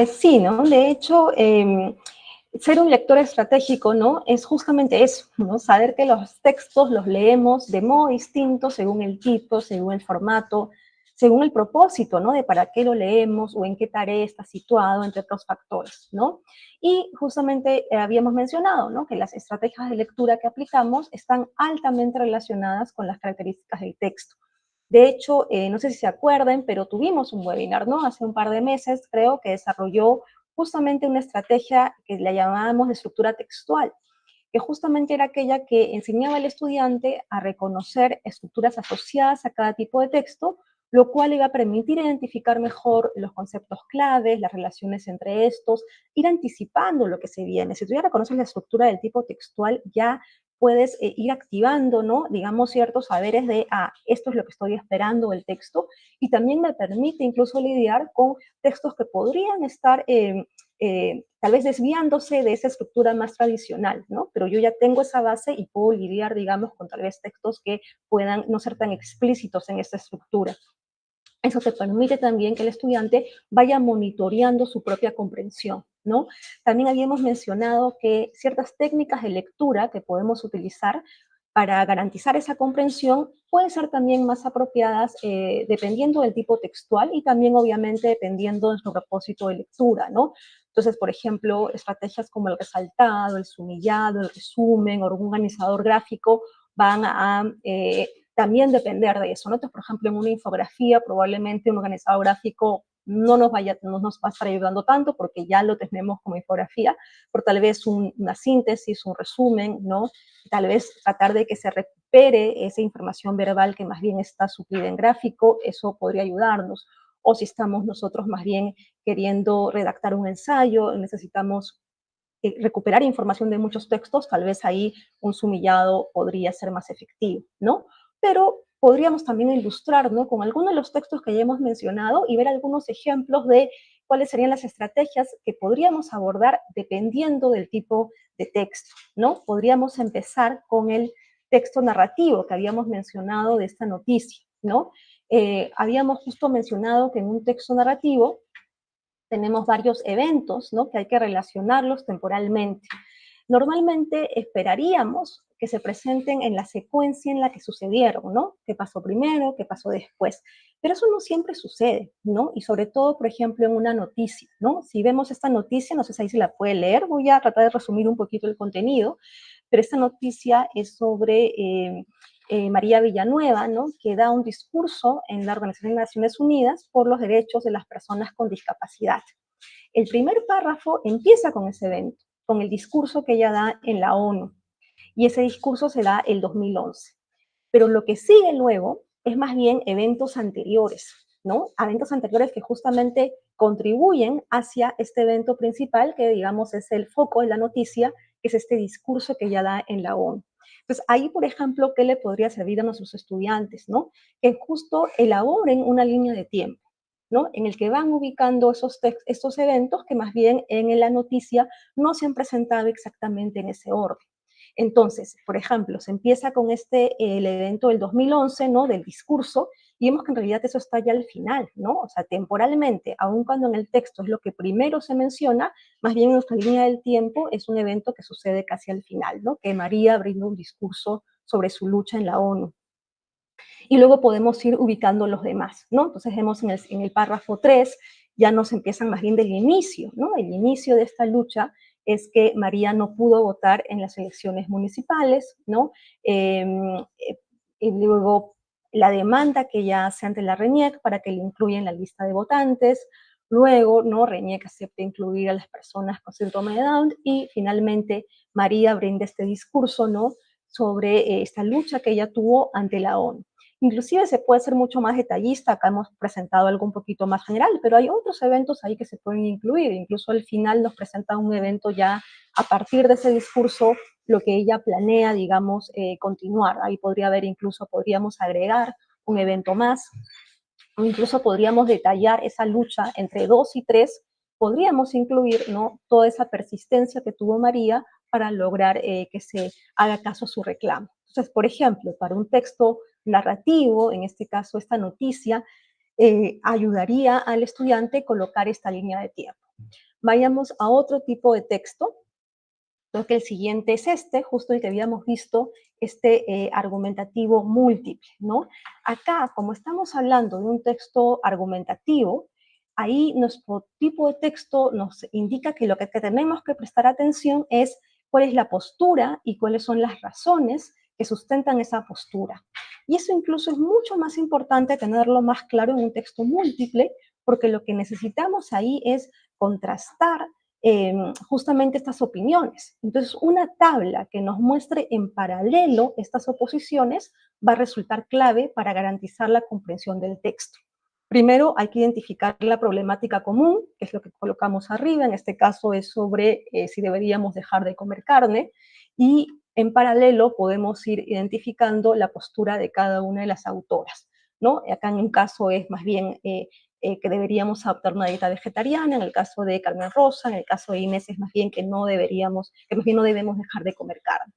Sí, ¿no? De hecho, ser un lector estratégico, ¿no? Es justamente eso, ¿no? Saber que los textos los leemos de modo distinto según el tipo, según el formato, según el propósito, ¿no? De para qué lo leemos o en qué tarea está situado, entre otros factores, ¿no? Y justamente habíamos mencionado, ¿no? Que las estrategias de lectura que aplicamos están altamente relacionadas con las características del texto. De hecho, no sé si se acuerdan, pero tuvimos un webinar, ¿no? Hace un par de meses, creo, que desarrolló justamente una estrategia que la llamábamos de estructura textual, que justamente era aquella que enseñaba al estudiante a reconocer estructuras asociadas a cada tipo de texto, lo cual iba a permitir identificar mejor los conceptos claves, las relaciones entre estos, ir anticipando lo que se viene. Si tú ya reconoces la estructura del tipo textual, ya puedes ir activando, ¿no? Digamos, ciertos saberes de, esto es lo que estoy esperando del texto, y también me permite incluso lidiar con textos que podrían estar tal vez desviándose de esa estructura más tradicional, ¿no? Pero yo ya tengo esa base y puedo lidiar, digamos, con tal vez textos que puedan no ser tan explícitos en esta estructura. Eso te permite también que el estudiante vaya monitoreando su propia comprensión, ¿no? También habíamos mencionado que ciertas técnicas de lectura que podemos utilizar para garantizar esa comprensión pueden ser también más apropiadas dependiendo del tipo textual y también obviamente dependiendo de su propósito de lectura, ¿no? Entonces, por ejemplo, estrategias como el resaltado, el sumillado, el resumen o un organizador gráfico van a también depender de eso. Entonces, por ejemplo, en una infografía probablemente un organizador gráfico no nos va a estar ayudando tanto porque ya lo tenemos como infografía, pero tal vez una síntesis, un resumen, ¿no? Tal vez tratar de que se recupere esa información verbal que más bien está suplida en gráfico, eso podría ayudarnos. O si estamos nosotros más bien queriendo redactar un ensayo, necesitamos recuperar información de muchos textos, tal vez ahí un sumillado podría ser más efectivo, ¿no? Pero podríamos también ilustrar, ¿no?, con algunos de los textos que ya hemos mencionado y ver algunos ejemplos de cuáles serían las estrategias que podríamos abordar dependiendo del tipo de texto, ¿no? Podríamos empezar con el texto narrativo que habíamos mencionado de esta noticia, ¿no? Habíamos justo mencionado que en un texto narrativo tenemos varios eventos, ¿no?, que hay que relacionarlos temporalmente. Normalmente esperaríamos que se presenten en la secuencia en la que sucedieron, ¿no? ¿Qué pasó primero? ¿Qué pasó después? Pero eso no siempre sucede, ¿no? Y sobre todo, por ejemplo, en una noticia, ¿no? Si vemos esta noticia, no sé si ahí se la puede leer, voy a tratar de resumir un poquito el contenido, pero esta noticia es sobre María Villanueva, ¿no?, que da un discurso en la Organización de Naciones Unidas por los derechos de las personas con discapacidad. El primer párrafo empieza con ese evento, con el discurso que ella da en la ONU, y ese discurso se da el 2011. Pero lo que sigue luego es más bien eventos anteriores, ¿no? Eventos anteriores que justamente contribuyen hacia este evento principal, que digamos es el foco de la noticia, que es este discurso que ella da en la ONU. Entonces, ahí, por ejemplo, ¿qué le podría servir a nuestros estudiantes, ¿no? Que justo elaboren una línea de tiempo, ¿no?, en el que van ubicando estos eventos que más bien en la noticia no se han presentado exactamente en ese orden. Entonces, por ejemplo, se empieza con el evento del 2011, ¿no?, del discurso, y vemos que en realidad eso está ya al final, ¿no? O sea, temporalmente, aun cuando en el texto es lo que primero se menciona, más bien en nuestra línea del tiempo es un evento que sucede casi al final, ¿no?, que María brinda un discurso sobre su lucha en la ONU. Y luego podemos ir ubicando los demás, ¿no? Entonces vemos en el párrafo 3, ya nos empiezan más bien del inicio, ¿no? El inicio de esta lucha es que María no pudo votar en las elecciones municipales, ¿no? Y luego la demanda que ella hace ante la RENIEC para que le incluya en la lista de votantes, luego, ¿no?, RENIEC acepta incluir a las personas con síndrome de Down y finalmente María brinda este discurso, ¿no?, sobre esta lucha que ella tuvo ante la ONU. Inclusive se puede ser mucho más detallista, acá hemos presentado algo un poquito más general, pero hay otros eventos ahí que se pueden incluir, incluso al final nos presenta un evento ya a partir de ese discurso, lo que ella planea, digamos, continuar. Ahí podría haber incluso, podríamos agregar un evento más, o incluso podríamos detallar esa lucha entre 2 y 3, podríamos incluir, ¿no?, toda esa persistencia que tuvo María para lograr que se haga caso a su reclamo. Entonces, por ejemplo, para un texto narrativo, en este caso esta noticia, ayudaría al estudiante colocar esta línea de tiempo. Vayamos a otro tipo de texto. Creo que el siguiente es justo el que habíamos visto, argumentativo múltiple, ¿no? Acá, como estamos hablando de un texto argumentativo, ahí nuestro tipo de texto nos indica que lo que tenemos que prestar atención es cuál es la postura y cuáles son las razones que sustentan esa postura. Y eso incluso es mucho más importante tenerlo más claro en un texto múltiple, porque lo que necesitamos ahí es contrastar justamente estas opiniones. Entonces, una tabla que nos muestre en paralelo estas oposiciones va a resultar clave para garantizar la comprensión del texto. Primero, hay que identificar la problemática común, que es lo que colocamos arriba, en este caso es sobre si deberíamos dejar de comer carne, y en paralelo podemos ir identificando la postura de cada una de las autoras, ¿no? Acá en un caso es más bien que deberíamos adoptar una dieta vegetariana, en el caso de Carmen Rosa, en el caso de Inés es más bien que más bien no debemos dejar de comer carne.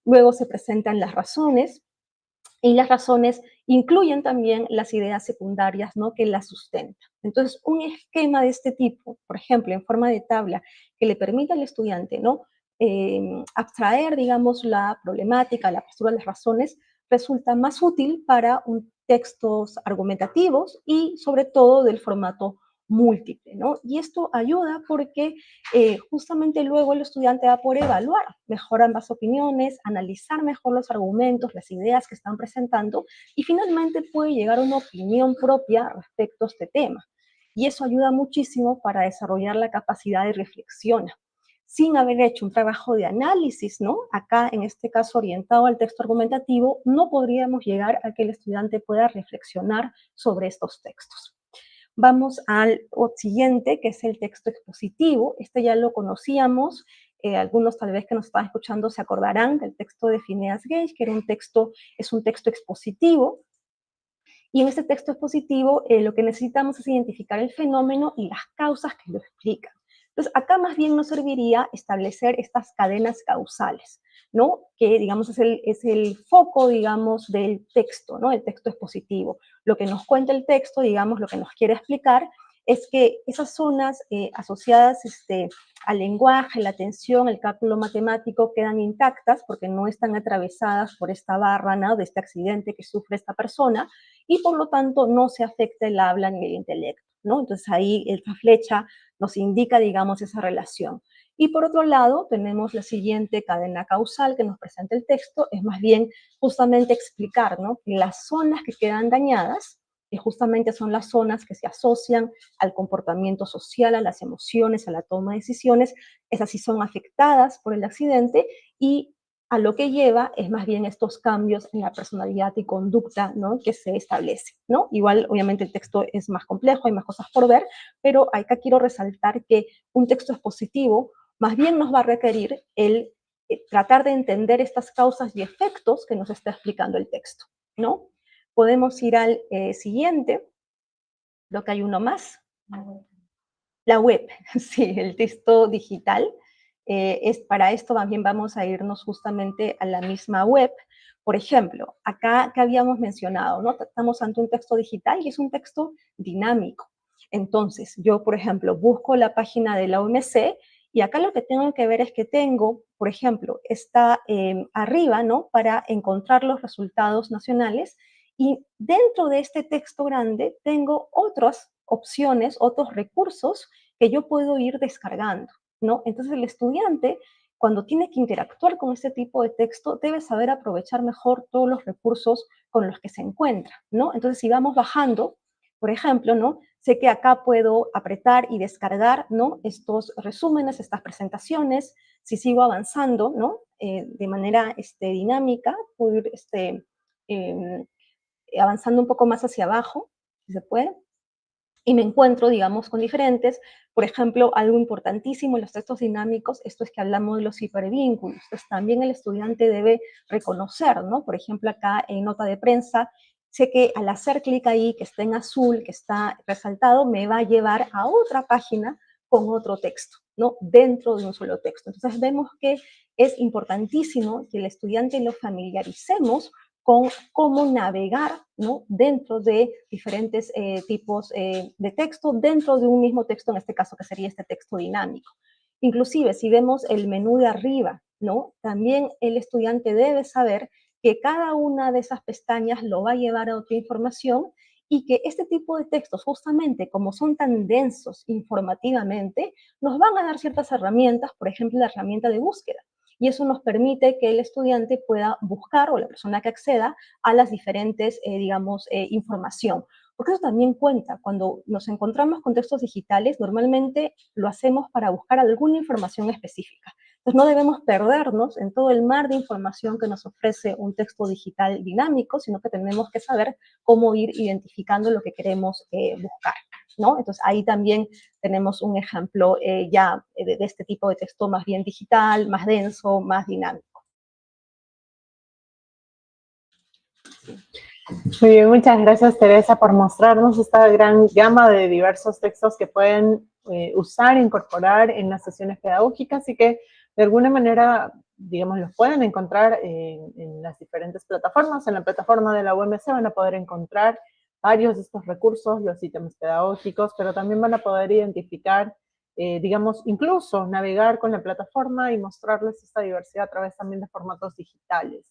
Luego se presentan las razones, y las razones incluyen también las ideas secundarias, ¿no?, que las sustentan. Entonces, un esquema de este tipo, por ejemplo, en forma de tabla, que le permita al estudiante, ¿no?, abstraer, digamos, la problemática, la postura, las razones, resulta más útil para textos argumentativos y, sobre todo, del formato múltiple, ¿no? Y esto ayuda porque justamente luego el estudiante va a poder evaluar mejor ambas opiniones, analizar mejor los argumentos, las ideas que están presentando y finalmente puede llegar a una opinión propia respecto a este tema. Y eso ayuda muchísimo para desarrollar la capacidad de reflexión, sin haber hecho un trabajo de análisis, ¿no? Acá, en este caso, orientado al texto argumentativo, no podríamos llegar a que el estudiante pueda reflexionar sobre estos textos. Vamos al siguiente, que es el texto expositivo. Este ya lo conocíamos. Algunos tal vez que nos están escuchando se acordarán del texto de Phineas Gage, que es un texto expositivo. Y en este texto expositivo lo que necesitamos es identificar el fenómeno y las causas que lo explican. Entonces, acá más bien nos serviría establecer estas cadenas causales, ¿no? Que, digamos, es el foco, digamos, del texto, ¿no? El texto expositivo. Lo que nos cuenta el texto, digamos, lo que nos quiere explicar es que esas zonas asociadas al lenguaje, la atención, el cálculo matemático quedan intactas porque no están atravesadas por esta barra, ¿no?, de este accidente que sufre esta persona y por lo tanto no se afecta el habla ni el intelecto, ¿no? Entonces ahí esta flecha nos indica, digamos, esa relación. Y por otro lado, tenemos la siguiente cadena causal que nos presenta el texto, es más bien justamente explicar, ¿no?, que las zonas que quedan dañadas, que justamente son las zonas que se asocian al comportamiento social, a las emociones, a la toma de decisiones, esas sí son afectadas por el accidente y a lo que lleva es más bien estos cambios en la personalidad y conducta, ¿no?, que se establece, ¿no? Igual, obviamente, el texto es más complejo, hay más cosas por ver, pero acá quiero resaltar que un texto expositivo más bien nos va a requerir el tratar de entender estas causas y efectos que nos está explicando el texto, ¿no? Podemos ir al siguiente, creo que hay uno más. La web, sí, el texto digital. Para esto también vamos a irnos justamente a la misma web. Por ejemplo, acá que habíamos mencionado, ¿no? Estamos ante un texto digital y es un texto dinámico. Entonces, yo, por ejemplo, busco la página de la OMC y acá lo que tengo que ver es que tengo, por ejemplo, está arriba, ¿no?, para encontrar los resultados nacionales y dentro de este texto grande tengo otras opciones, otros recursos que yo puedo ir descargando, ¿no? Entonces el estudiante, cuando tiene que interactuar con este tipo de texto, debe saber aprovechar mejor todos los recursos con los que se encuentra, ¿no? Entonces, si vamos bajando, por ejemplo, ¿no?, sé que acá puedo apretar y descargar, ¿no?, estos resúmenes, estas presentaciones. Si sigo avanzando, ¿no?, de manera dinámica, puedo ir em, avanzando un poco más hacia abajo, si se puede, y me encuentro, digamos, con diferentes, por ejemplo, algo importantísimo en los textos dinámicos, esto es que hablamos de los hipervínculos. Entonces, también el estudiante debe reconocer, ¿no? Por ejemplo, acá en nota de prensa, sé que al hacer clic ahí, que está en azul, que está resaltado, me va a llevar a otra página con otro texto, ¿no?, dentro de un solo texto. Entonces, vemos que es importantísimo que el estudiante lo familiaricemos con cómo navegar, ¿no?, dentro de diferentes tipos de texto, dentro de un mismo texto, en este caso que sería este texto dinámico. Inclusive, si vemos el menú de arriba, ¿no?, también el estudiante debe saber que cada una de esas pestañas lo va a llevar a otra información y que este tipo de textos, justamente como son tan densos informativamente, nos van a dar ciertas herramientas, por ejemplo, la herramienta de búsqueda. Y eso nos permite que el estudiante pueda buscar, o la persona que acceda, a las diferentes, información. Porque eso también cuenta. Cuando nos encontramos con textos digitales, normalmente lo hacemos para buscar alguna información específica. Entonces no debemos perdernos en todo el mar de información que nos ofrece un texto digital dinámico, sino que tenemos que saber cómo ir identificando lo que queremos buscar, ¿no? Entonces ahí también tenemos un ejemplo de este tipo de texto más bien digital, más denso, más dinámico. Muy bien, muchas gracias, Teresa, por mostrarnos esta gran gama de diversos textos que pueden usar e incorporar en las sesiones pedagógicas y que de alguna manera digamos, los pueden encontrar en las diferentes plataformas. En la plataforma de la UMC van a poder encontrar varios de estos recursos, los ítems pedagógicos, pero también van a poder identificar, digamos, incluso navegar con la plataforma y mostrarles esta diversidad a través también de formatos digitales.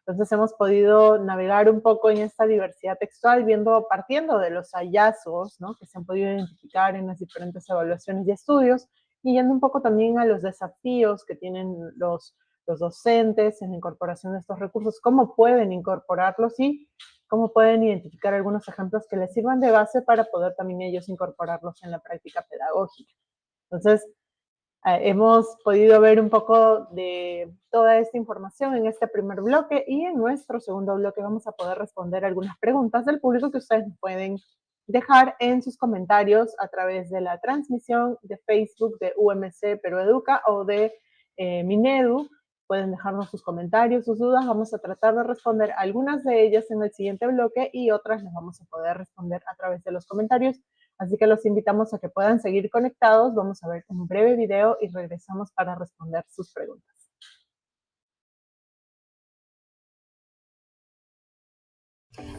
Entonces hemos podido navegar un poco en esta diversidad textual, partiendo de los hallazgos, ¿no?, que se han podido identificar en las diferentes evaluaciones y estudios, y yendo un poco también a los desafíos que tienen los docentes en la incorporación de estos recursos, cómo pueden incorporarlos y cómo pueden identificar algunos ejemplos que les sirvan de base para poder también ellos incorporarlos en la práctica pedagógica. Entonces, hemos podido ver un poco de toda esta información en este primer bloque, y en nuestro segundo bloque vamos a poder responder algunas preguntas del público que ustedes pueden dejar en sus comentarios a través de la transmisión de Facebook de UMC Perú Educa o de Minedu. Pueden dejarnos sus comentarios, sus dudas. Vamos a tratar de responder algunas de ellas en el siguiente bloque y otras las vamos a poder responder a través de los comentarios. Así que los invitamos a que puedan seguir conectados. Vamos a ver un breve video y regresamos para responder sus preguntas.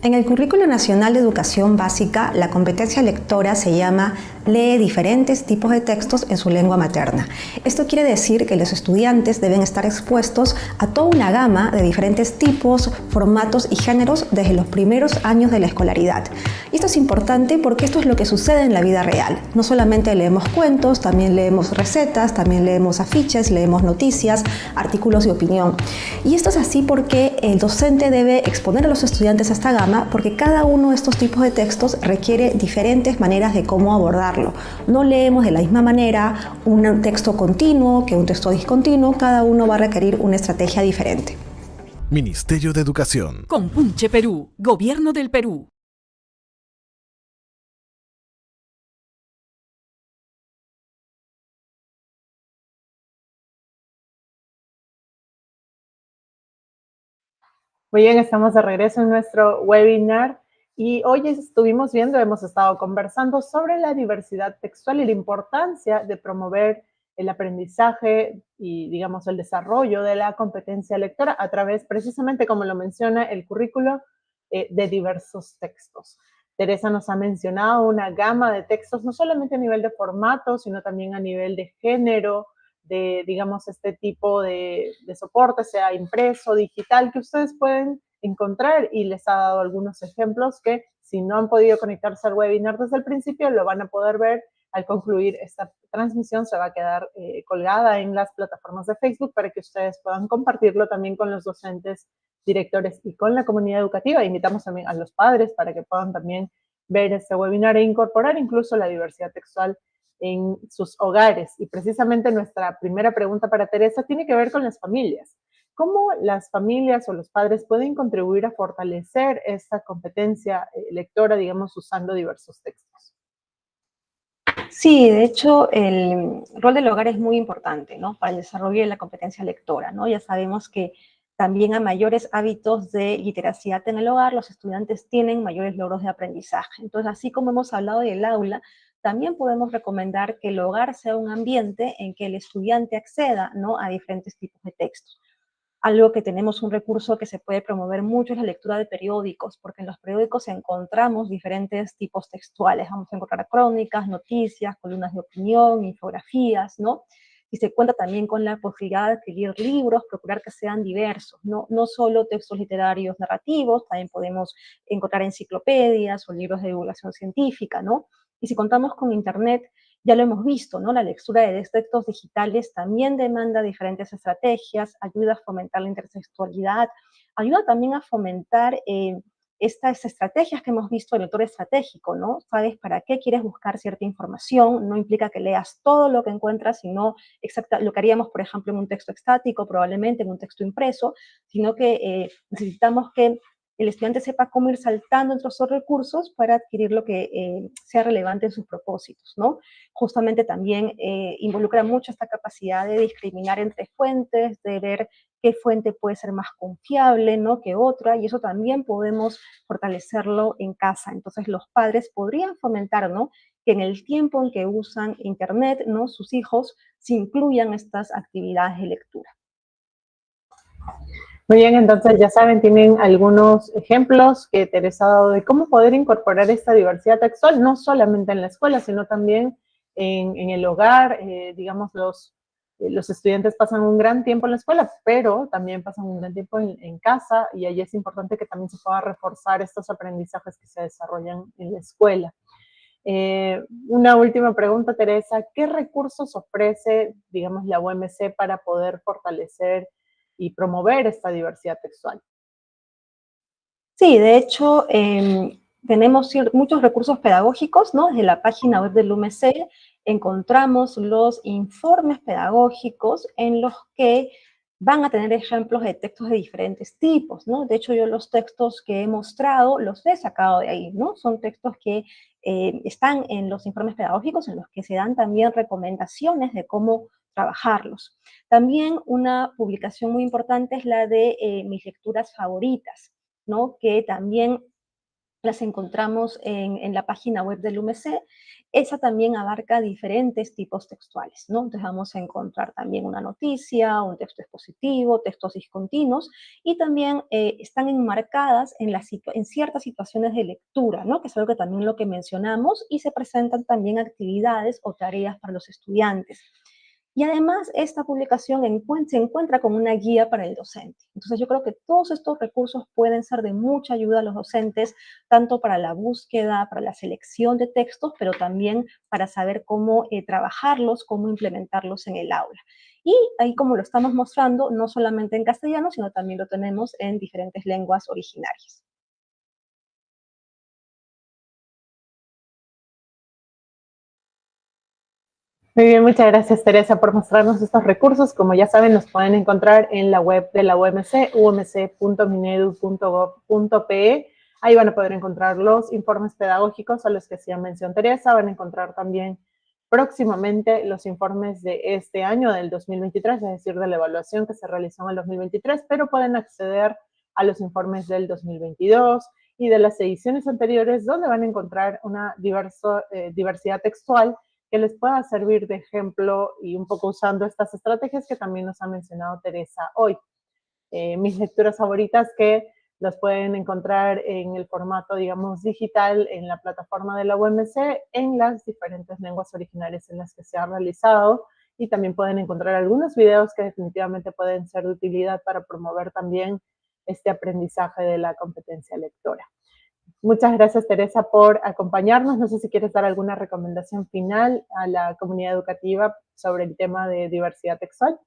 En el Currículo Nacional de Educación Básica, la competencia lectora se llama Lee diferentes tipos de textos en su lengua materna. Esto quiere decir que los estudiantes deben estar expuestos a toda una gama de diferentes tipos, formatos y géneros desde los primeros años de la escolaridad. Y esto es importante porque esto es lo que sucede en la vida real. No solamente leemos cuentos, también leemos recetas, también leemos afiches, leemos noticias, artículos de opinión. Y esto es así porque el docente debe exponer a los estudiantes a esta gama, porque cada uno de estos tipos de textos requiere diferentes maneras de cómo abordarlo. No leemos de la misma manera un texto continuo que un texto discontinuo. Cada uno va a requerir una estrategia diferente. Ministerio de Educación. Compunche Perú, Gobierno del Perú. Muy bien, estamos de regreso en nuestro webinar y hoy hemos estado conversando sobre la diversidad textual y la importancia de promover el aprendizaje y, digamos, el desarrollo de la competencia lectora a través, precisamente como lo menciona el currículo, de diversos textos. Teresa nos ha mencionado una gama de textos, no solamente a nivel de formato, sino también a nivel de género, de, digamos, este tipo de soporte, sea impreso, digital, que ustedes pueden encontrar, y les ha dado algunos ejemplos que, si no han podido conectarse al webinar desde el principio, lo van a poder ver al concluir esta transmisión. Se va a quedar colgada en las plataformas de Facebook para que ustedes puedan compartirlo también con los docentes, directores y con la comunidad educativa. Invitamos también a los padres para que puedan también ver este webinar e incorporar incluso la diversidad textual en sus hogares. Y precisamente nuestra primera pregunta para Teresa tiene que ver con las familias. ¿Cómo las familias o los padres pueden contribuir a fortalecer esta competencia lectora, digamos, usando diversos textos? Sí, de hecho, el rol del hogar es muy importante, ¿no?, para el desarrollo de la competencia lectora, ¿no? Ya sabemos que también a mayores hábitos de literacidad en el hogar, los estudiantes tienen mayores logros de aprendizaje. Entonces, así como hemos hablado del aula, también podemos recomendar que el hogar sea un ambiente en que el estudiante acceda, ¿no?, a diferentes tipos de textos. Algo que tenemos un recurso que se puede promover mucho es la lectura de periódicos, porque en los periódicos encontramos diferentes tipos textuales. Vamos a encontrar crónicas, noticias, columnas de opinión, infografías, ¿no? Y se cuenta también con la posibilidad de adquirir libros, procurar que sean diversos, no solo textos literarios narrativos, también podemos encontrar enciclopedias o libros de divulgación científica, ¿no? Y si contamos con Internet, ya lo hemos visto, ¿no? La lectura de textos digitales también demanda diferentes estrategias, ayuda a fomentar la intersexualidad, ayuda también a fomentar estas estrategias que hemos visto del lector estratégico, ¿no? Sabes para qué quieres buscar cierta información, no implica que leas todo lo que encuentras, sino lo que haríamos, por ejemplo, en un texto estático, probablemente en un texto impreso, sino que necesitamos que el estudiante sepa cómo ir saltando entre esos recursos para adquirir lo que sea relevante en sus propósitos, ¿no? Justamente también involucra mucho esta capacidad de discriminar entre fuentes, de ver qué fuente puede ser más confiable, ¿no?, que otra, y eso también podemos fortalecerlo en casa. Entonces los padres podrían fomentar, ¿no?, que en el tiempo en que usan Internet, ¿no?, sus hijos se incluyan estas actividades de lectura. Muy bien, entonces ya saben, tienen algunos ejemplos que Teresa ha dado de cómo poder incorporar esta diversidad textual, no solamente en la escuela, sino también en el hogar. Digamos, los estudiantes pasan un gran tiempo en la escuela, pero también pasan un gran tiempo en casa, y ahí es importante que también se pueda reforzar estos aprendizajes que se desarrollan en la escuela. Una última pregunta, Teresa. ¿Qué recursos ofrece, digamos, la UMC para poder fortalecer y promover esta diversidad textual? Sí, de hecho, tenemos muchos recursos pedagógicos, ¿no? Desde la página web del UMC encontramos los informes pedagógicos en los que van a tener ejemplos de textos de diferentes tipos, ¿no? De hecho, yo los textos que he mostrado los he sacado de ahí, ¿no? Son textos que están en los informes pedagógicos, en los que se dan también recomendaciones de cómo trabajarlos. También una publicación muy importante es la de mis lecturas favoritas, ¿no? Que también las encontramos en la página web del UMC. Esa también abarca diferentes tipos textuales, ¿no? Entonces vamos a encontrar también una noticia, un texto expositivo, textos discontinuos, y también están enmarcadas en ciertas situaciones de lectura, ¿no? Que es algo que también lo que mencionamos, y se presentan también actividades o tareas para los estudiantes. Y además, esta publicación se encuentra como una guía para el docente. Entonces, yo creo que todos estos recursos pueden ser de mucha ayuda a los docentes, tanto para la búsqueda, para la selección de textos, pero también para saber cómo trabajarlos, cómo implementarlos en el aula. Y ahí, como lo estamos mostrando, no solamente en castellano, sino también lo tenemos en diferentes lenguas originarias. Muy bien, muchas gracias, Teresa, por mostrarnos estos recursos. Como ya saben, los pueden encontrar en la web de la UMC, umc.minedu.gov.pe. Ahí van a poder encontrar los informes pedagógicos a los que hacía mención Teresa. Van a encontrar también próximamente los informes de este año, del 2023, es decir, de la evaluación que se realizó en el 2023, pero pueden acceder a los informes del 2022 y de las ediciones anteriores, donde van a encontrar una diversidad textual que les pueda servir de ejemplo, y un poco usando estas estrategias que también nos ha mencionado Teresa hoy. Mis lecturas favoritas, que las pueden encontrar en el formato, digamos, digital en la plataforma de la UMC, en las diferentes lenguas originales en las que se ha realizado, y también pueden encontrar algunos videos que definitivamente pueden ser de utilidad para promover también este aprendizaje de la competencia lectora. Muchas gracias, Teresa, por acompañarnos. No sé si quieres dar alguna recomendación final a la comunidad educativa sobre el tema de diversidad textual.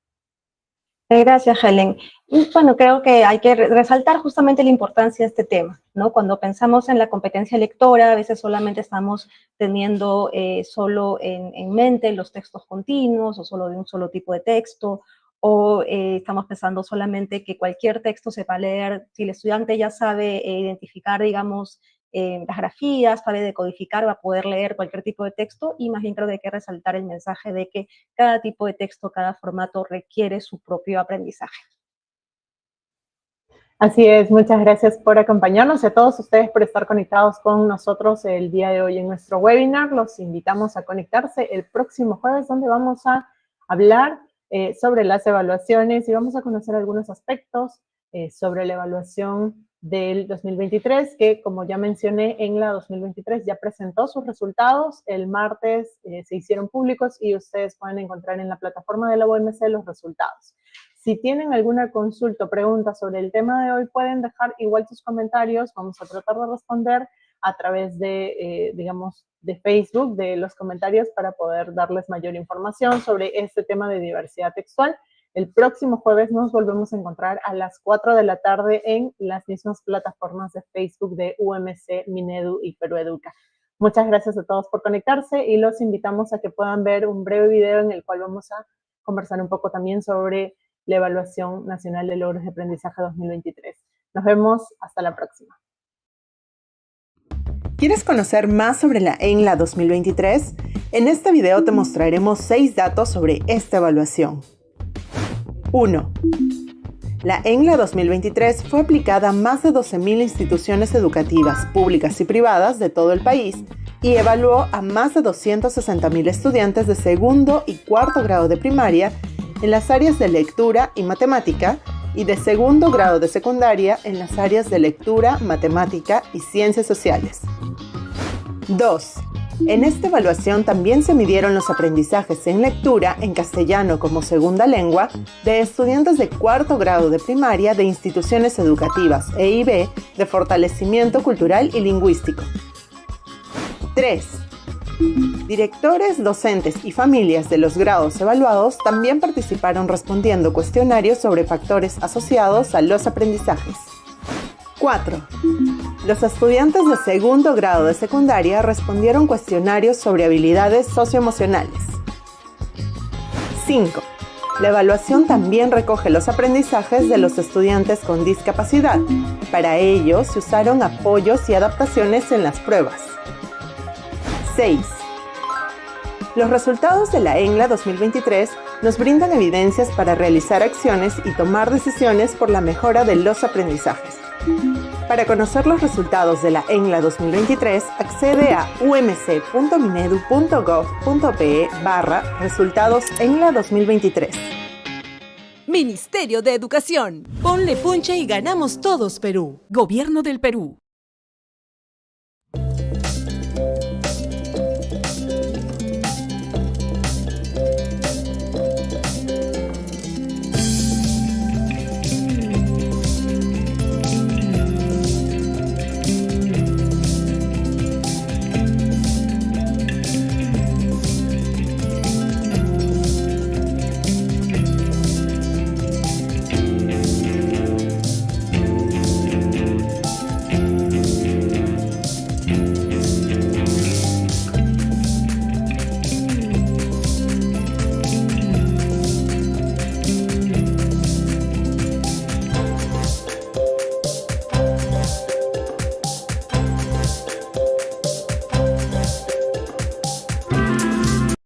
Gracias, Helen. Y bueno, creo que hay que resaltar justamente la importancia de este tema, ¿no? Cuando pensamos en la competencia lectora, a veces solamente estamos teniendo solo en mente los textos continuos, o solo de un solo tipo de texto, o estamos pensando solamente que cualquier texto se va a leer. Si el estudiante ya sabe identificar, digamos, las grafías, sabe decodificar, va a poder leer cualquier tipo de texto, y más bien creo que hay que resaltar el mensaje de que cada tipo de texto, cada formato requiere su propio aprendizaje. Así es, muchas gracias por acompañarnos y a todos ustedes por estar conectados con nosotros el día de hoy en nuestro webinar. Los invitamos a conectarse el próximo jueves, donde vamos a hablar sobre las evaluaciones y vamos a conocer algunos aspectos sobre la evaluación del 2023, que, como ya mencioné, en la 2023 ya presentó sus resultados. El martes se hicieron públicos y ustedes pueden encontrar en la plataforma de la UMC los resultados. Si tienen alguna consulta o pregunta sobre el tema de hoy, pueden dejar igual sus comentarios. Vamos a tratar de responder a través de, digamos, de Facebook, de los comentarios, para poder darles mayor información sobre este tema de diversidad textual. El próximo jueves nos volvemos a encontrar a las 4 de la tarde en las mismas plataformas de Facebook de UMC, Minedu y Perú Educa. Muchas gracias a todos por conectarse y los invitamos a que puedan ver un breve video en el cual vamos a conversar un poco también sobre la Evaluación Nacional de Logros de Aprendizaje 2023. Nos vemos, hasta la próxima. ¿Quieres conocer más sobre la ENLA 2023? En este video te mostraremos 6 datos sobre esta evaluación. 1. La ENLA 2023 fue aplicada a más de 12.000 instituciones educativas, públicas y privadas de todo el país, y evaluó a más de 260.000 estudiantes de segundo y cuarto grado de primaria en las áreas de lectura y matemática, y de segundo grado de secundaria en las áreas de lectura, matemática y ciencias sociales. 2. En esta evaluación también se midieron los aprendizajes en lectura en castellano como segunda lengua de estudiantes de cuarto grado de primaria de instituciones educativas EIB de fortalecimiento cultural y lingüístico. 3. Directores, docentes y familias de los grados evaluados también participaron respondiendo cuestionarios sobre factores asociados a los aprendizajes. 4. Los estudiantes de segundo grado de secundaria respondieron cuestionarios sobre habilidades socioemocionales. 5. La evaluación también recoge los aprendizajes de los estudiantes con discapacidad. Para ello, se usaron apoyos y adaptaciones en las pruebas. 6. Los resultados de la ENLA 2023 nos brindan evidencias para realizar acciones y tomar decisiones por la mejora de los aprendizajes. Para conocer los resultados de la ENLA 2023, accede a umc.minedu.gov.pe/resultados ENLA 2023. Ministerio de Educación. Ponle punche y ganamos todos, Perú. Gobierno del Perú.